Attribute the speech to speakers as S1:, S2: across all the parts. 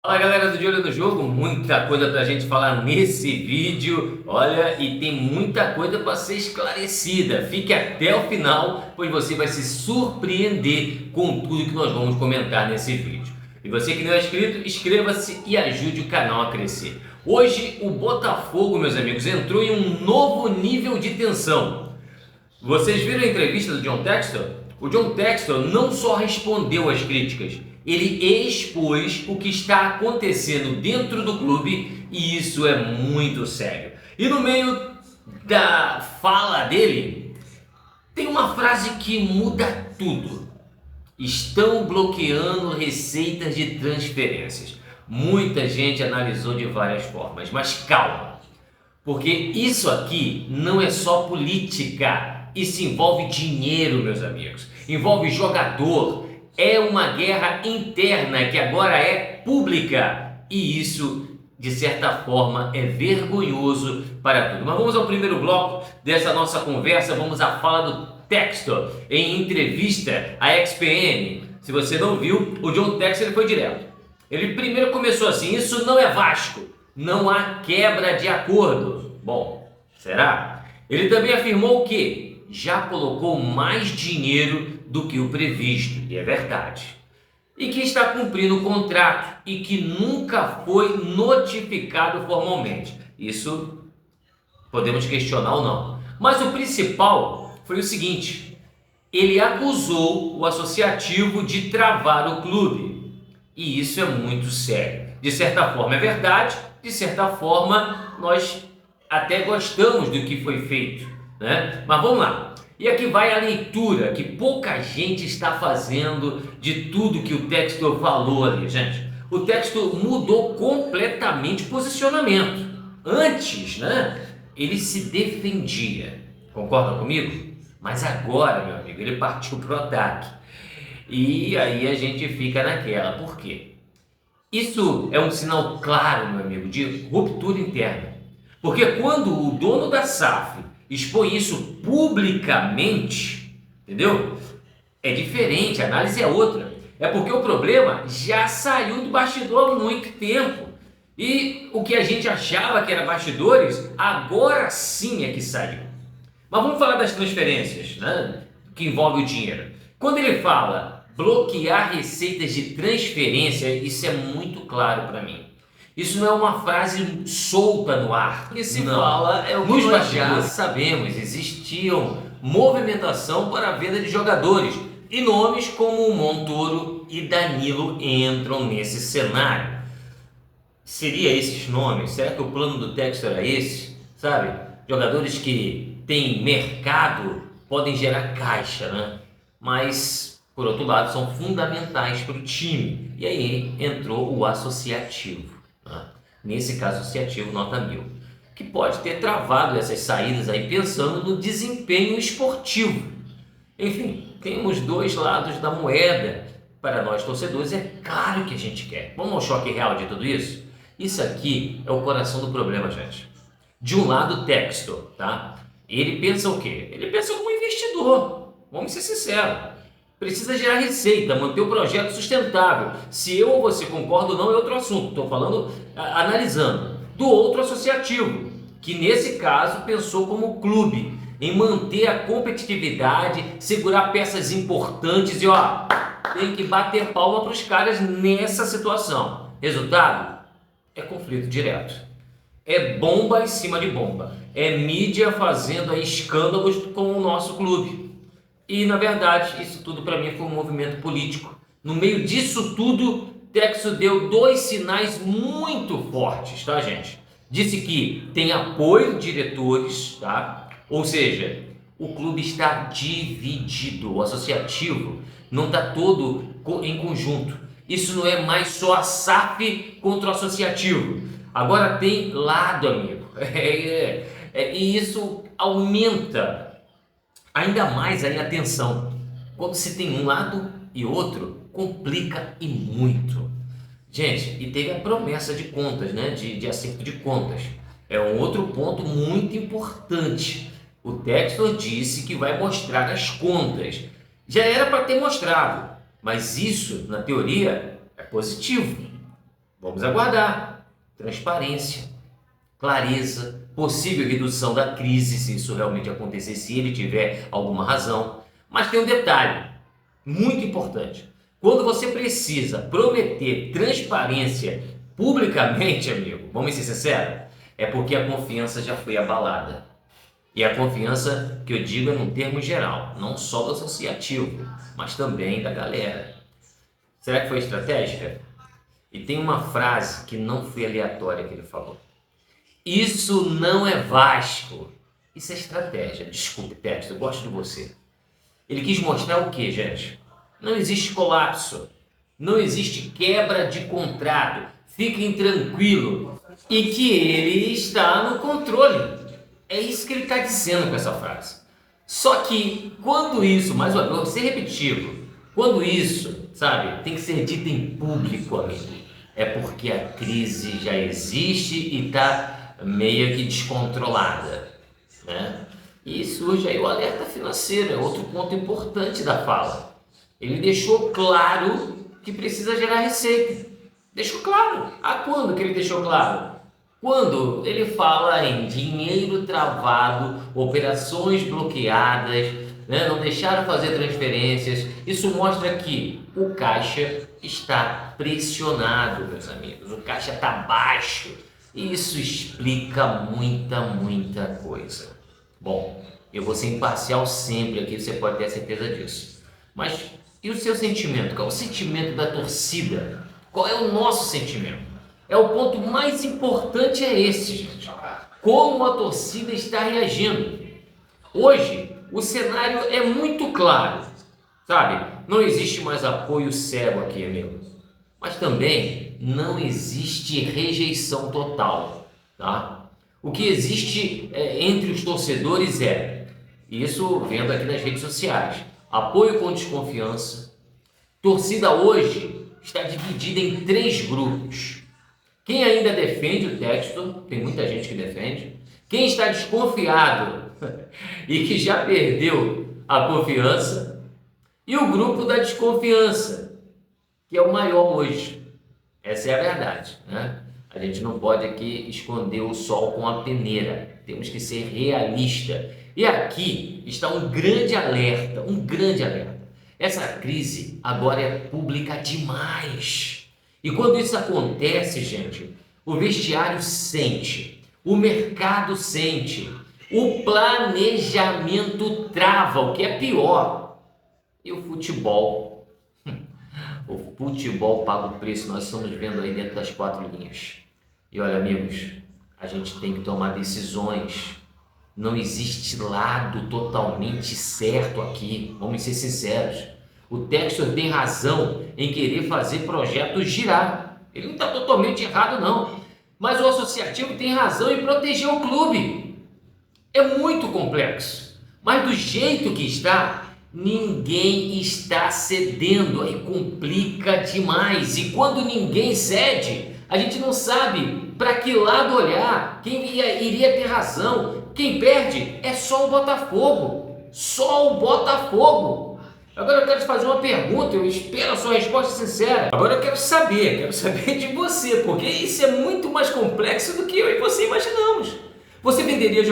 S1: Fala galera do De Olho no Jogo, muita coisa pra gente falar nesse vídeo, olha, e tem muita coisa para ser esclarecida. Fique até o final, pois você vai se surpreender com tudo que nós vamos comentar nesse vídeo. E você que não é inscrito, inscreva-se e ajude o canal a crescer. Hoje o Botafogo, meus amigos, entrou em um novo nível de tensão. Vocês viram a entrevista do John Textor? O John Textor não só respondeu às críticas, ele expôs o que está acontecendo dentro do clube e isso é muito sério. E no meio da fala dele, tem uma frase que muda tudo. Estão bloqueando receitas de transferências. Muita gente analisou de várias formas, mas calma, porque isso aqui não é só política, isso envolve dinheiro, meus amigos, envolve jogador. É uma guerra interna que agora é pública e isso, de certa forma, é vergonhoso para tudo. Mas vamos ao primeiro bloco dessa nossa conversa, vamos à fala do Textor em entrevista à ESPN. Se você não viu, o John Textor ele foi direto. Ele primeiro começou assim: isso não é Vasco, não há quebra de acordo. Bom, será? Ele também afirmou que já colocou mais dinheiro do que o previsto, e é verdade, e que está cumprindo o contrato e que nunca foi notificado formalmente. Isso podemos questionar ou não, mas o principal foi o seguinte: ele acusou o associativo de travar o clube, e isso é muito sério. De certa forma é verdade, de certa forma nós até gostamos do que foi feito, né? Mas vamos lá. E aqui vai a leitura que pouca gente está fazendo de tudo que o Textor falou ali, gente. O Textor mudou completamente o posicionamento. Antes, né, ele se defendia. Concorda comigo? Mas agora, meu amigo, ele partiu para o ataque. E aí a gente fica naquela. Por quê? Isso é um sinal claro, meu amigo, de ruptura interna. Porque quando o dono da SAF expõe isso publicamente, entendeu? É diferente, a análise é outra. É porque o problema já saiu do bastidor há muito tempo. E o que a gente achava que era bastidores, agora sim é que saiu. Mas vamos falar das transferências, né? Que envolve o dinheiro. Quando ele fala bloquear receitas de transferência, isso é muito claro para mim. Isso não é uma frase solta no ar. O que se fala é o que nós já sabemos. Existiam movimentação para a venda de jogadores. E nomes como Montoro e Danilo entram nesse cenário. Seria esses nomes? Será que o plano do Textor era esse? Sabe? Jogadores que têm mercado podem gerar caixa, né? Mas, por outro lado, são fundamentais para o time. E aí entrou o associativo. Nesse caso associativo nota 1000, que pode ter travado essas saídas aí pensando no desempenho esportivo. Enfim, temos dois lados da moeda. Para nós torcedores é claro que a gente quer. Vamos ao choque real de tudo isso? Isso aqui é o coração do problema, gente. De um lado, o Textor, tá? Ele pensa o quê? Ele pensa como investidor. Vamos ser sinceros. Precisa gerar receita, manter o projeto sustentável. Se eu ou você concorda ou não é outro assunto. Estou falando, analisando. Do outro associativo, que nesse caso pensou como clube, em manter a competitividade, segurar peças importantes e tem que bater palma para os caras nessa situação. Resultado? É conflito direto. É bomba em cima de bomba. É mídia fazendo aí escândalos com o nosso clube. E, na verdade, isso tudo para mim foi um movimento político. No meio disso tudo, Textor deu dois sinais muito fortes, tá, gente? Disse que tem apoio de diretores, tá? Ou seja, o clube está dividido, o associativo não está todo em conjunto. Isso não é mais só a SAF contra o associativo. Agora tem lado, amigo. E isso aumenta ainda mais aí a tensão. Quando se tem um lado e outro, complica e muito. Gente, e teve a promessa de contas, né? De acerto de contas. É um outro ponto muito importante. O Textor disse que vai mostrar as contas. Já era para ter mostrado, mas isso, na teoria, é positivo. Vamos aguardar. Transparência, clareza, possível redução da crise, se isso realmente acontecer, se ele tiver alguma razão. Mas tem um detalhe muito importante. Quando você precisa prometer transparência publicamente, amigo, vamos ser sinceros, é porque a confiança já foi abalada. E a confiança que eu digo é num termo geral, não só do associativo, mas também da galera. Será que foi estratégica? E tem uma frase que não foi aleatória que ele falou. Isso não é Vasco. Isso é estratégia. Desculpe, Tete, eu gosto de você. Ele quis mostrar o quê, gente? Não existe colapso. Não existe quebra de contrato. Fiquem tranquilos. E que ele está no controle. É isso que ele está dizendo com essa frase. Só que quando isso, mais uma vez, vou ser repetitivo, quando isso, sabe, tem que ser dito em público, amigo, é porque a crise já existe e está meio que descontrolada, né? E surge aí o alerta financeiro, é outro ponto importante da fala. Ele deixou claro que precisa gerar receita. Deixou claro. A quando que ele deixou claro? Quando ele fala em dinheiro travado, operações bloqueadas, né, não deixaram fazer transferências, isso mostra que o caixa está pressionado, meus amigos, o caixa está baixo, e isso explica muita coisa. Bom, eu vou ser imparcial sempre aqui, você pode ter certeza disso. Mas e o seu sentimento? Qual é o sentimento da torcida? Qual é o nosso sentimento? É o ponto mais importante, é esse, gente. Como a torcida está reagindo. Hoje, o cenário é muito claro, sabe? Não existe mais apoio cego aqui, amigo. Mas também não existe rejeição total, tá? O que existe entre os torcedores isso vendo aqui nas redes sociais, apoio com desconfiança. Torcida hoje está dividida em 3 grupos. Quem ainda defende o texto, tem muita gente que defende. Quem está desconfiado e que já perdeu a confiança. E o grupo da desconfiança, que é o maior hoje. Essa é a verdade, né? A gente não pode aqui esconder o sol com a peneira. Temos que ser realista. E aqui está um grande alerta, Essa crise agora é pública demais. E quando isso acontece, gente, o vestiário sente, o mercado sente, o planejamento trava, o que é pior. E o futebol? O futebol paga o preço, nós estamos vendo aí dentro das 4 linhas. E olha, amigos, a gente tem que tomar decisões. Não existe lado totalmente certo aqui, vamos ser sinceros. O Textor tem razão em querer fazer projetos girar. Ele não está totalmente errado, não. Mas o associativo tem razão em proteger o clube. É muito complexo. Mas do jeito que está, ninguém está cedendo. Aí complica demais. E quando ninguém cede, a gente não sabe para que lado olhar. Quem iria ter razão? Quem perde é só o Botafogo. Só o Botafogo. Agora eu quero te fazer uma pergunta, eu espero a sua resposta sincera. Agora eu quero saber de você, porque isso é muito mais complexo do que eu e você imaginamos. Você venderia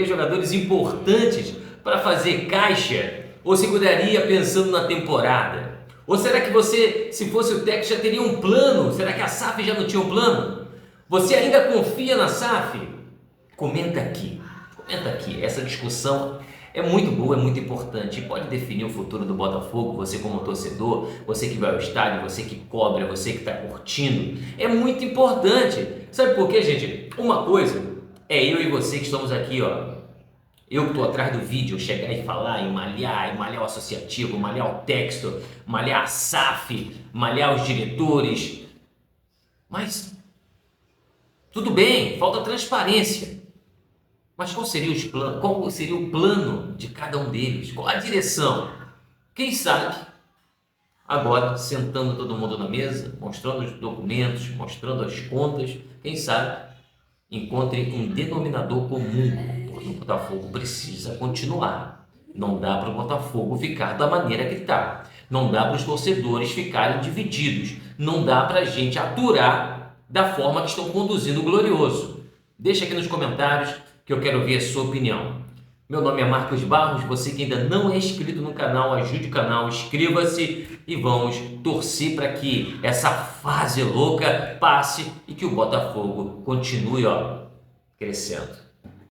S1: jogadores importantes para fazer caixa? Ou seguraria pensando na temporada? Ou será que você, se fosse o técnico, já teria um plano? Será que a SAF já não tinha um plano? Você ainda confia na SAF? Comenta aqui, essa discussão é muito boa, é muito importante, pode definir o futuro do Botafogo, você como torcedor, você que vai ao estádio, você que cobra, você que está curtindo, é muito importante. Sabe por quê, gente? Uma coisa é eu e você que estamos aqui, ó, eu que estou atrás do vídeo, chegar e falar, e malhar o associativo, malhar o texto, malhar a SAF, malhar os diretores, mas tudo bem, falta transparência. Mas qual seria o plano de cada um deles? Qual a direção? Quem sabe, agora, sentando todo mundo na mesa, mostrando os documentos, mostrando as contas, quem sabe, encontre um denominador comum, porque o Botafogo precisa continuar. Não dá para o Botafogo ficar da maneira que está. Não dá para os torcedores ficarem divididos. Não dá para a gente aturar da forma que estão conduzindo o Glorioso. Deixa aqui nos comentários que eu quero ver a sua opinião. Meu nome é Marcos Barros, você que ainda não é inscrito no canal, ajude o canal, inscreva-se e vamos torcer para que essa fase louca passe e que o Botafogo continue, crescendo.